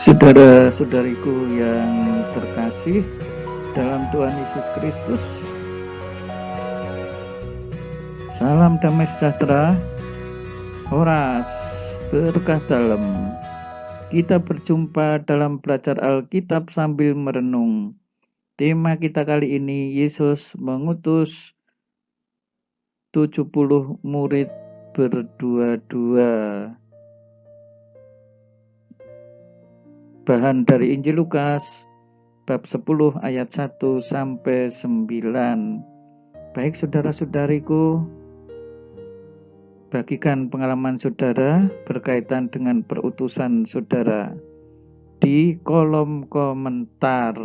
Saudara-saudariku yang terkasih dalam Tuhan Yesus Kristus, salam damai sejahtera, horas, berkah dalam. Kita berjumpa dalam belajar Alkitab sambil merenung. Tema kita kali ini, Yesus mengutus 70 murid berdua-dua. Bahan dari Injil Lukas bab 10 ayat 1 sampai 9. Baik saudara-saudariku, bagikan pengalaman saudara berkaitan dengan perutusan saudara di kolom komentar.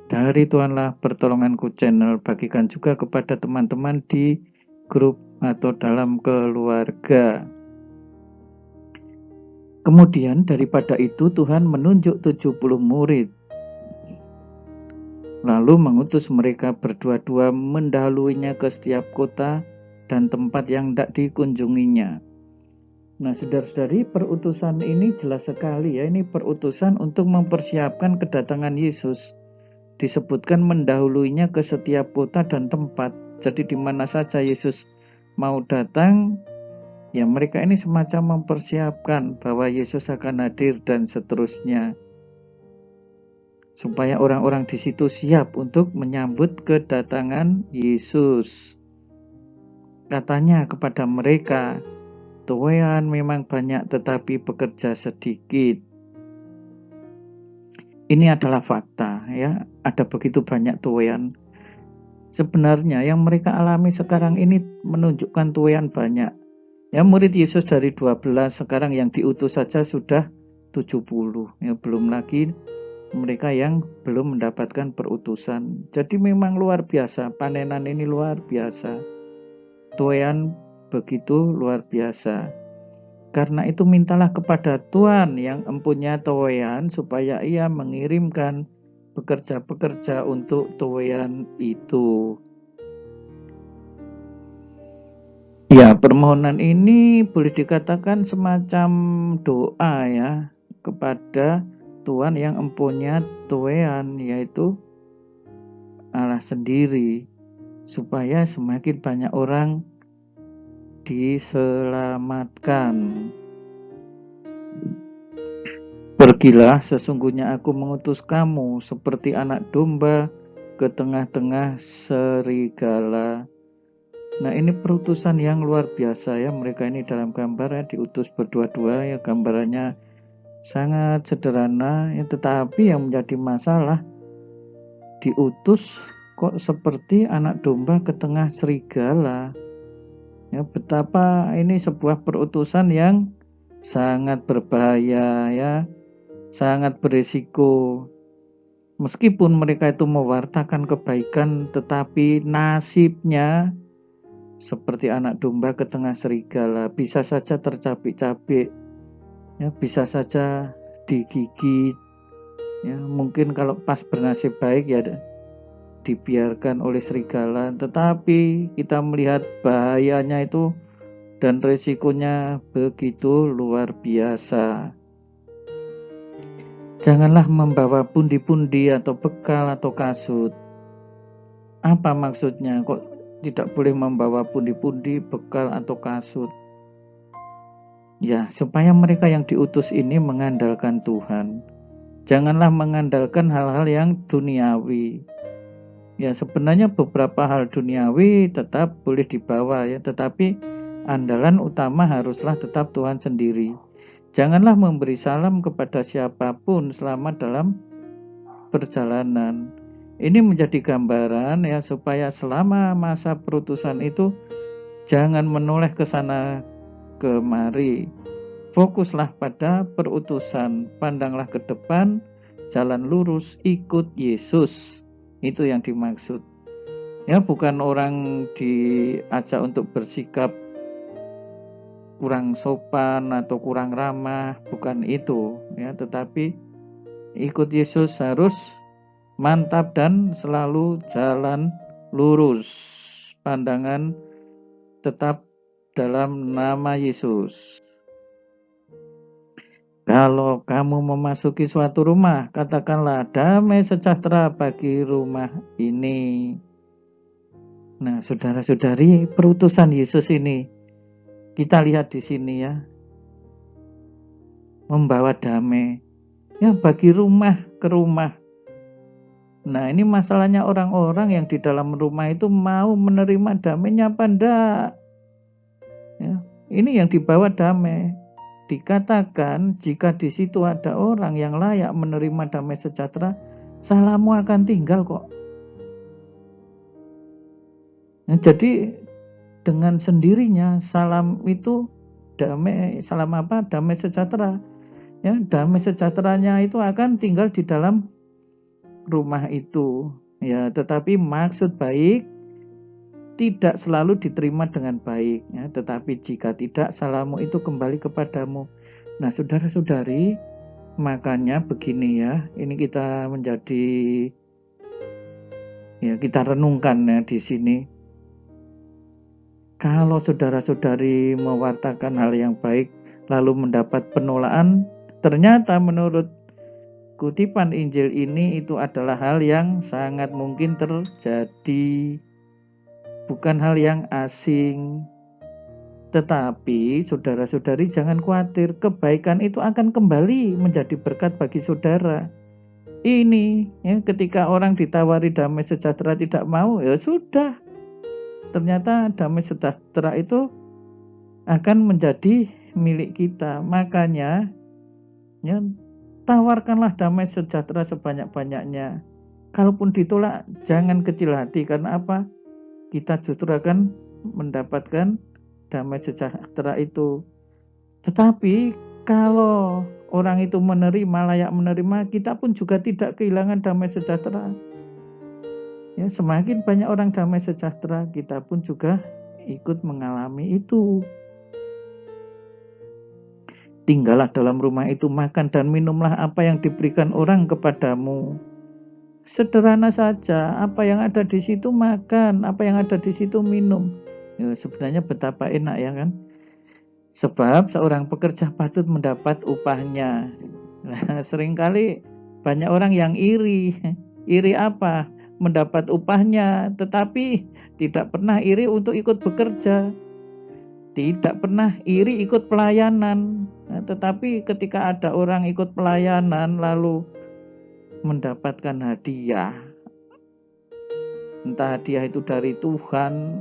Dari Tuhanlah Pertolonganku channel, bagikan juga kepada teman-teman di grup atau dalam keluarga. Kemudian daripada itu Tuhan menunjuk 70 murid, lalu mengutus mereka berdua-dua mendahuluinya ke setiap kota dan tempat yang tidak dikunjunginya. Nah, saudara-saudari, perutusan ini jelas sekali ya, ini perutusan untuk mempersiapkan kedatangan Yesus. Disebutkan mendahuluinya ke setiap kota dan tempat. Jadi di mana saja Yesus mau datang, ya mereka ini semacam mempersiapkan bahwa Yesus akan hadir dan seterusnya. Supaya orang-orang di situ siap untuk menyambut kedatangan Yesus. Katanya kepada mereka, tuaian memang banyak tetapi pekerja sedikit. Ini adalah fakta ya, ada begitu banyak tuaian. Sebenarnya yang mereka alami sekarang ini menunjukkan tuaian banyak. Ya, murid Yesus dari 12 sekarang yang diutus saja sudah 70. Ya, belum lagi mereka yang belum mendapatkan perutusan. Jadi memang luar biasa, panenan ini luar biasa. Tuaian begitu luar biasa. Karena itu mintalah kepada Tuhan yang empunya tuaian supaya Ia mengirimkan pekerja-pekerja untuk tuaian itu. Ya, permohonan ini boleh dikatakan semacam doa ya kepada Tuhan yang empunya tuaian, yaitu Allah sendiri, supaya semakin banyak orang diselamatkan. Pergilah, sesungguhnya aku mengutus kamu seperti anak domba ke tengah-tengah serigala. Nah, ini perutusan yang luar biasa ya. Mereka ini dalam gambar ya, diutus berdua-dua ya, gambarannya sangat sederhana ya, tetapi yang menjadi masalah, diutus kok seperti anak domba ke tengah serigala. Ya, betapa ini sebuah perutusan yang sangat berbahaya ya, sangat berisiko. Meskipun mereka itu mewartakan kebaikan, tetapi nasibnya seperti anak domba ke tengah serigala, bisa saja tercapik-capik, ya, bisa saja digigit. Ya, mungkin kalau pas bernasib baik ya dibiarkan oleh serigala, tetapi kita melihat bahayanya itu dan resikonya begitu luar biasa. Janganlah membawa pundi-pundi atau bekal atau kasut. Apa maksudnya? Kok tidak boleh membawa pundi-pundi, bekal atau kasut? Ya, supaya mereka yang diutus ini mengandalkan Tuhan. Janganlah mengandalkan hal-hal yang duniawi. Ya, sebenarnya beberapa hal duniawi tetap boleh dibawa ya, tetapi andalan utama haruslah tetap Tuhan sendiri. Janganlah memberi salam kepada siapapun selama dalam perjalanan. Ini menjadi gambaran ya, supaya selama masa perutusan itu jangan menoleh ke sana kemari. Fokuslah pada perutusan, pandanglah ke depan, jalan lurus, ikut Yesus. Itu yang dimaksud. Ya, bukan orang diajak untuk bersikap kurang sopan atau kurang ramah, bukan itu ya, tetapi ikut Yesus harus mantap dan selalu jalan lurus. Pandangan tetap dalam nama Yesus. Kalau kamu memasuki suatu rumah, katakanlah damai sejahtera bagi rumah ini. Nah, saudara-saudari, perutusan Yesus ini, kita lihat di sini ya, membawa damai ya bagi rumah ke rumah. Nah, ini masalahnya orang-orang yang di dalam rumah itu mau menerima damainya apa enggak. Ya, ini yang dibawa damai. Dikatakan jika di situ ada orang yang layak menerima damai sejahtera, salammu akan tinggal kok. Nah, jadi dengan sendirinya salam itu damai, salam apa? Damai sejahtera. Ya, damai sejahteranya itu akan tinggal di dalam rumah itu. Ya, tetapi maksud baik tidak selalu diterima dengan baik ya, tetapi jika tidak, salammu itu kembali kepadamu. Nah, saudara-saudari, makanya begini ya, ini kita menjadi ya kita renungkan ya di sini. Kalau saudara-saudari mewartakan hal yang baik lalu mendapat penolakan, ternyata menurut kutipan Injil ini itu adalah hal yang sangat mungkin terjadi. Bukan hal yang asing. Tetapi saudara-saudari jangan khawatir, kebaikan itu akan kembali menjadi berkat bagi saudara. Ini ya, ketika orang ditawari damai sejahtera tidak mau, ya sudah. Ternyata damai sejahtera itu akan menjadi milik kita. Makanya ya, tawarkanlah damai sejahtera sebanyak-banyaknya. Kalaupun ditolak, jangan kecil hati. Karena apa? Kita justru akan mendapatkan damai sejahtera itu. Tetapi kalau orang itu menerima, layak menerima, kita pun juga tidak kehilangan damai sejahtera. Ya, semakin banyak orang damai sejahtera, kita pun juga ikut mengalami itu. Tinggallah dalam rumah itu, makan dan minumlah apa yang diberikan orang kepadamu. Sederhana saja, apa yang ada di situ makan, apa yang ada di situ minum. Ya, sebenarnya betapa enak ya kan? Sebab seorang pekerja patut mendapat upahnya. Nah, seringkali banyak orang yang iri. Iri apa? Mendapat upahnya, tetapi tidak pernah iri untuk ikut bekerja. Tidak pernah iri ikut pelayanan. Nah, tetapi ketika ada orang ikut pelayanan lalu mendapatkan hadiah, entah hadiah itu dari Tuhan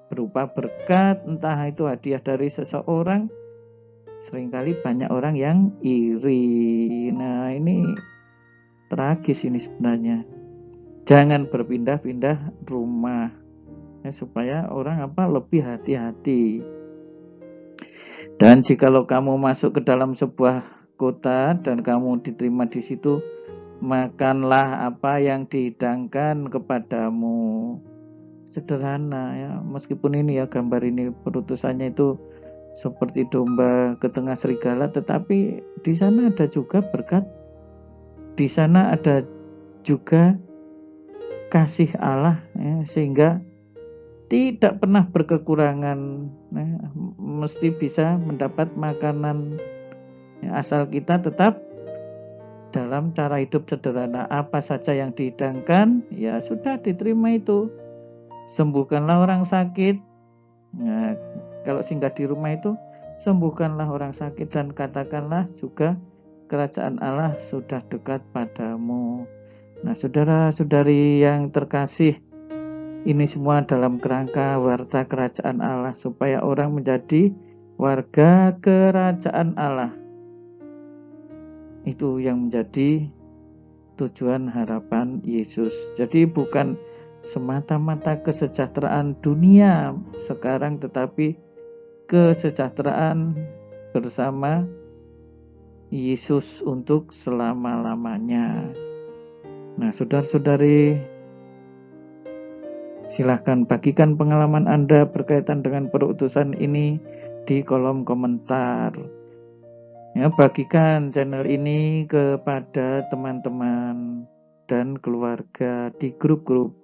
berupa berkat, entah itu hadiah dari seseorang, seringkali banyak orang yang iri. Nah, ini tragis ini sebenarnya. Jangan berpindah-pindah rumah ya, supaya orang lebih hati-hati. Dan jikalau kamu masuk ke dalam sebuah kota dan kamu diterima di situ, makanlah apa yang dihidangkan kepadamu. Sederhana ya, meskipun ini ya gambar ini perutusannya itu seperti domba ke tengah serigala, tetapi di sana ada juga berkat, di sana ada juga kasih Allah ya, sehingga tidak pernah berkekurangan ya, mesti bisa mendapat makanan ya, asal kita tetap dalam cara hidup sederhana. Apa saja yang dihidangkan ya sudah diterima itu. Sembuhkanlah orang sakit. Nah, kalau singgah di rumah itu sembuhkanlah orang sakit dan katakanlah juga kerajaan Allah sudah dekat padamu. Nah, saudara-saudari yang terkasih, ini semua dalam kerangka warta kerajaan Allah supaya orang menjadi warga kerajaan Allah. Itu yang menjadi tujuan harapan Yesus. Jadi bukan semata-mata kesejahteraan dunia sekarang, tetapi kesejahteraan bersama Yesus untuk selama-lamanya. Nah, saudara-saudari, silahkan bagikan pengalaman Anda berkaitan dengan perutusan ini di kolom komentar. Ya, bagikan channel ini kepada teman-teman dan keluarga di grup-grup.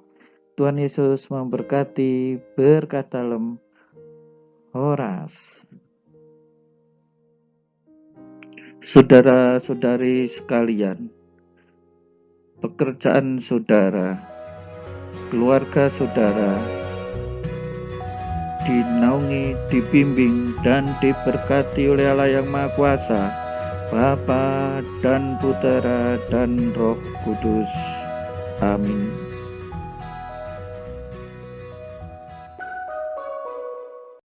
Tuhan Yesus memberkati. Berkat dalam Horas. Saudara-saudari sekalian, pekerjaan saudara, keluarga saudara, dinaungi, dibimbing, dan diberkati oleh Allah yang Maha Kuasa, Bapa dan Putera dan Roh Kudus. Amin.